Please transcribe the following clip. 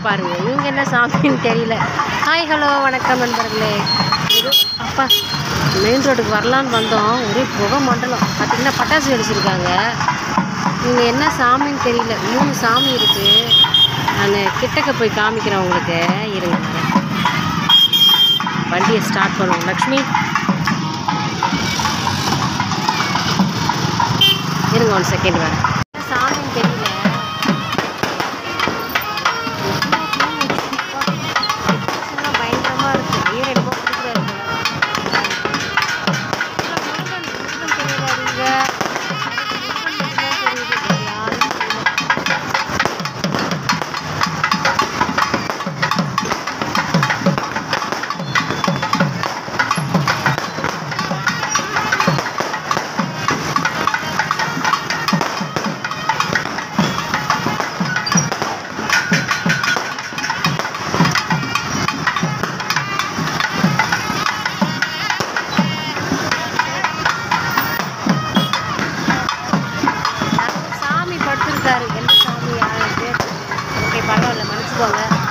பாருங்கள், இவங்க என்ன சாமின்னு தெரியல. ஹாய் ஹலோ வணக்கம் நண்பர்களே. இது அப்பா மெயின் ரோட்டுக்கு வரலான்னு வந்தோம். ஒரே புகை மண்டலம். பார்த்திங்கன்னா பட்டாசு வெடிச்சிருக்காங்க. இவங்க என்ன சாமின்னு தெரியல. 3 சாமி இருக்குது. நான் கிட்டக்க போய் காமிக்கிறேன் உங்களுக்கு. இருங்க, வண்டியை ஸ்டார்ட் பண்ணுவோம். லக்ஷ்மி இருங்க, 1 செகண்ட் வரேன். சாமின்னு தெரியல. பயங்கரமாக இருக்குது. ஐயோ என்னமோ கொடுக்குறாரு. எந்த சாமி யாரு? ஓகே, பரவாயில்ல, மன்னிச்சுக்கோங்க.